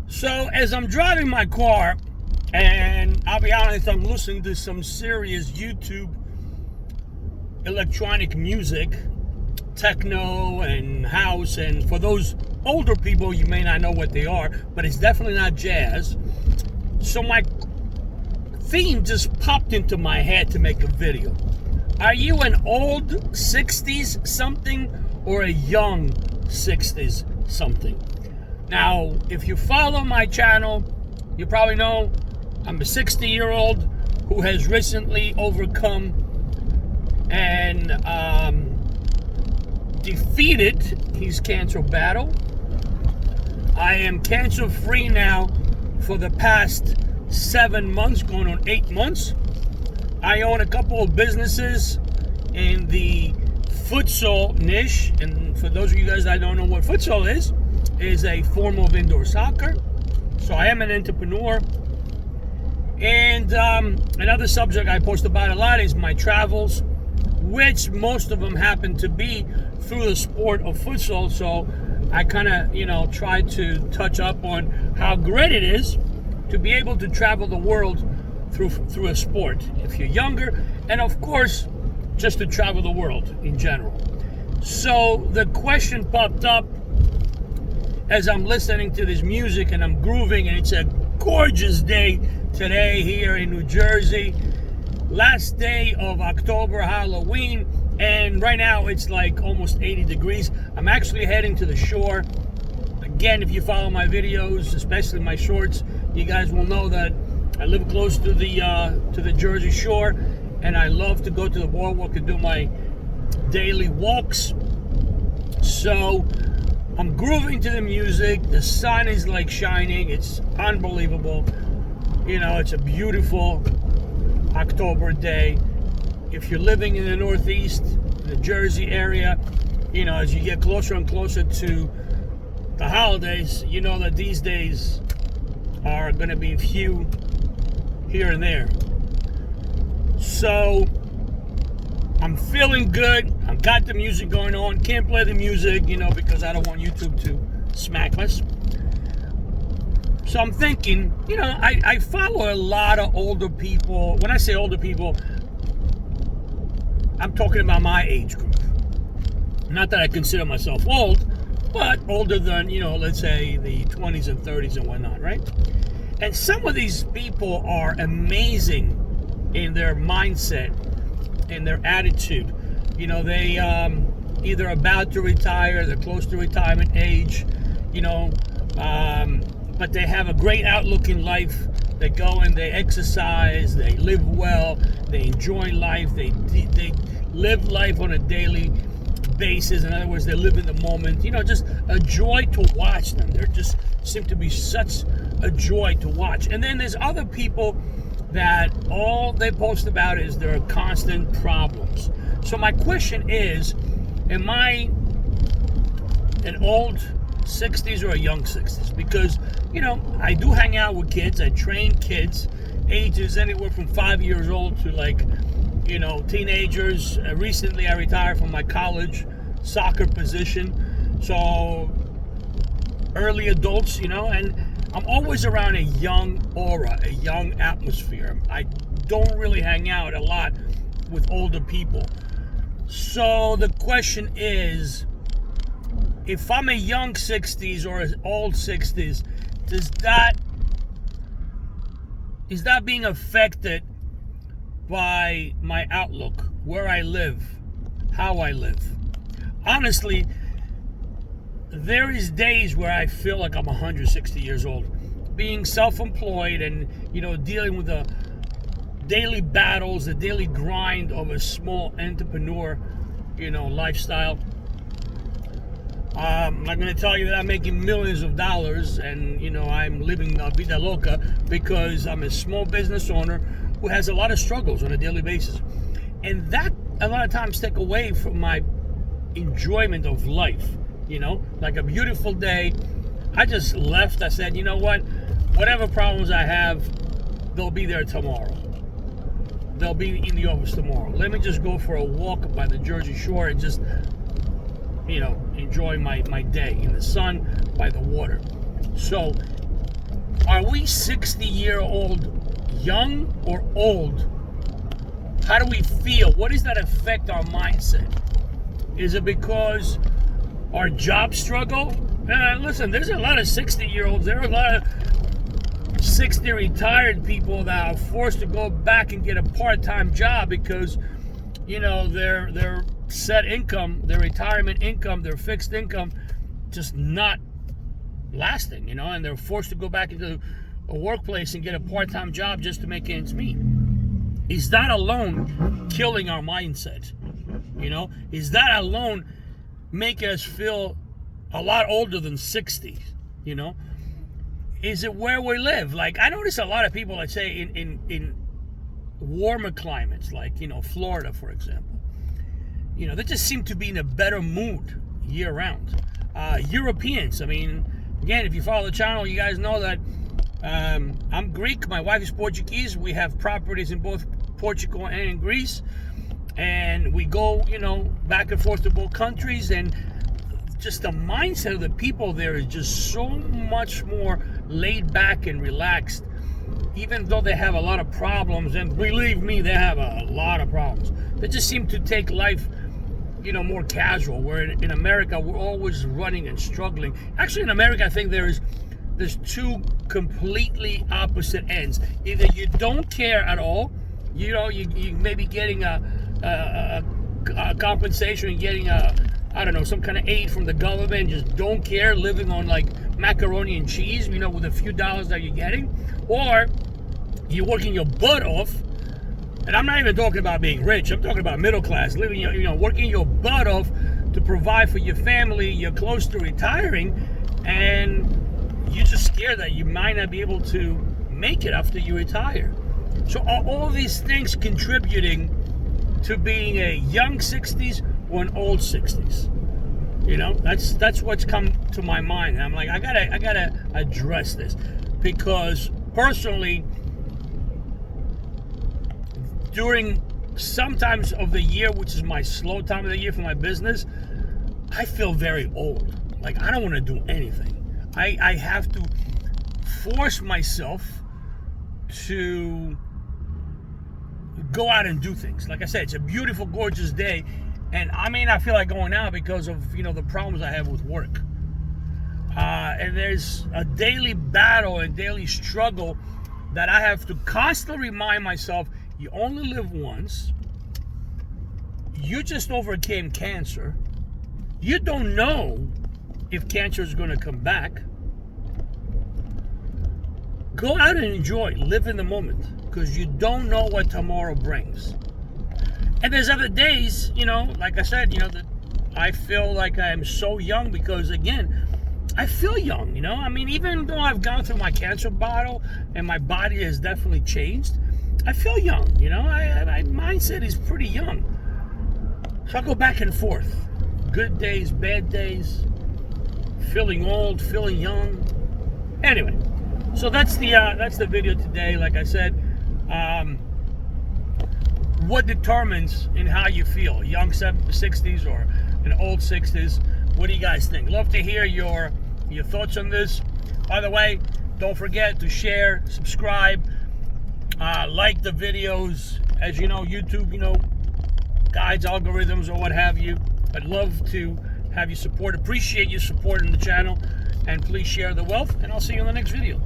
So as I'm driving my car, and I'll be honest, I'm listening to some serious YouTube electronic music, techno and house, and for those older people, you may not know what they are, but it's definitely not jazz. So my theme just popped into my head to make a video. Are you an old 60s something or a young 60s something? Now, if you follow my channel, you probably know I'm a 60-year-old who has recently overcome and defeated his cancer battle. I am cancer-free now for the past 7 months, going on 8 months. I own a couple of businesses in the futsal niche, and for those of you guys that don't know what futsal is a form of indoor soccer. So I am an entrepreneur. And another subject I post about a lot is my travels, which most of them happen to be through the sport of futsal. So I kind of, try to touch up on how great it is to be able to travel the world through a sport if you're younger, and of course just to travel the world in general. So the question popped up as I'm listening to this music and I'm grooving, and it's a gorgeous day today here in New Jersey. Last day of October, Halloween, and right now it's like almost 80 degrees. I'm actually heading to the shore. Again, if you follow my videos, especially my shorts, you guys will know that I live close to the Jersey Shore, and I love to go to the boardwalk and do my daily walks. So I'm grooving to the music. The sun is like shining. It's unbelievable. It's a beautiful October day. If you're living in the Northeast, the Jersey area, as you get closer and closer to the holidays, you know that these days are going to be few here and there. So I'm feeling good. I've got the music going on. Can't play the music, because I don't want YouTube to smack us. So I'm thinking, I follow a lot of older people. When I say older people, I'm talking about my age group. Not that I consider myself old, but older than, let's say the 20s and 30s and whatnot, right? And some of these people are amazing in their mindset and their attitude. They either about to retire, they're close to retirement age, but they have a great outlook in life. They go and they exercise, they live well, they enjoy life, they live life on a daily basis. In other words, they live in the moment. Just a joy to watch them. They just seem to be such a joy to watch. And then there's other people that all they post about is their constant problems. So my question is, am I an old 60s or a young 60s? Because, I do hang out with kids. I train kids, ages anywhere from 5 years old to teenagers. Recently I retired from my college soccer position. So early adults, and I'm always around a young aura, a young atmosphere. I don't really hang out a lot with older people. So the question is, if I'm a young 60s or an old 60s, is that being affected by my outlook, where I live, how I live? Honestly, there is days where I feel like I'm 160 years old. Being self-employed and, dealing with the daily battles, the daily grind of a small entrepreneur, lifestyle. I'm not going to tell you that I'm making millions of dollars and, I'm living la vida loca, because I'm a small business owner who has a lot of struggles on a daily basis. And that a lot of times take away from my enjoyment of life. Like a beautiful day, I just left. I said, whatever problems I have, they'll be there tomorrow. They'll be in the office tomorrow. Let me just go for a walk by the Jersey Shore and just, enjoy my day in the sun, by the water. So Are we 60-year-old young or old? How do we feel? What does that affect our mindset? Is it because our job struggle? Listen, there's a lot of 60-year-olds. There are a lot of 60 retired people that are forced to go back and get a part-time job because, you know, their set income, their retirement income, their fixed income, just not lasting, you know, and they're forced to go back into a workplace and get a part-time job just to make ends meet. Is that alone killing our mindset? You know, is that alone making us feel a lot older than 60? You know, is it where we live? Like, I notice a lot of people, let's say in warmer climates, like, you know, Florida, for example, you know, they just seem to be in a better mood year round. Europeans, I mean, again, if you follow the channel, you guys know that I'm Greek. My wife is Portuguese. We have properties in both Portugal and in Greece. And we go, you know, back and forth to both countries. And just the mindset of the people there is just so much more laid back and relaxed. Even though they have a lot of problems, and believe me, they have a lot of problems. They just seem to take life, you know, more casual. Where in America, we're always running and struggling. Actually, in America, I think there's two completely opposite ends. Either you don't care at all, you know, you may be getting a compensation and getting I don't know, some kind of aid from the government, just don't care, living on like macaroni and cheese, you know, with a few dollars that you're getting, or you're working your butt off. And I'm not even talking about being rich. I'm talking about middle class, living, you know, working your butt off to provide for your family. You're close to retiring, and you're just scared that you might not be able to make it after you retire. So are all these things contributing to being a young 60s or an old 60s? You know, that's what's come to my mind. And I'm like, I gotta address this, because personally, during sometimes of the year, which is my slow time of the year for my business, I feel very old. Like, I don't want to do anything. I have to force myself to go out and do things. Like I said, it's a beautiful, gorgeous day, and I may not feel like going out because of, you know, the problems I have with work. And there's a daily battle and daily struggle that I have to constantly remind myself, you only live once. You just overcame cancer. You don't know if cancer is going to come back. Go out and enjoy, live in the moment, because you don't know what tomorrow brings. And there's other days, you know, like I said, you know, that I feel like I am so young because, again, I feel young, you know. I mean, even though I've gone through my cancer battle and my body has definitely changed, I feel young, you know. My mindset is pretty young. So I go back and forth. Good days, bad days, feeling old, feeling young. Anyway, so that's the video today. Like I said, what determines in how you feel, young 60s or an old 60s? What do you guys think? Love to hear your thoughts on this. By the way, don't forget to share, subscribe, like the videos. As you know, YouTube, you know, guides, algorithms, or what have you. I'd love to have you support. Appreciate you supporting the channel, and please share the wealth, and I'll see you in the next video.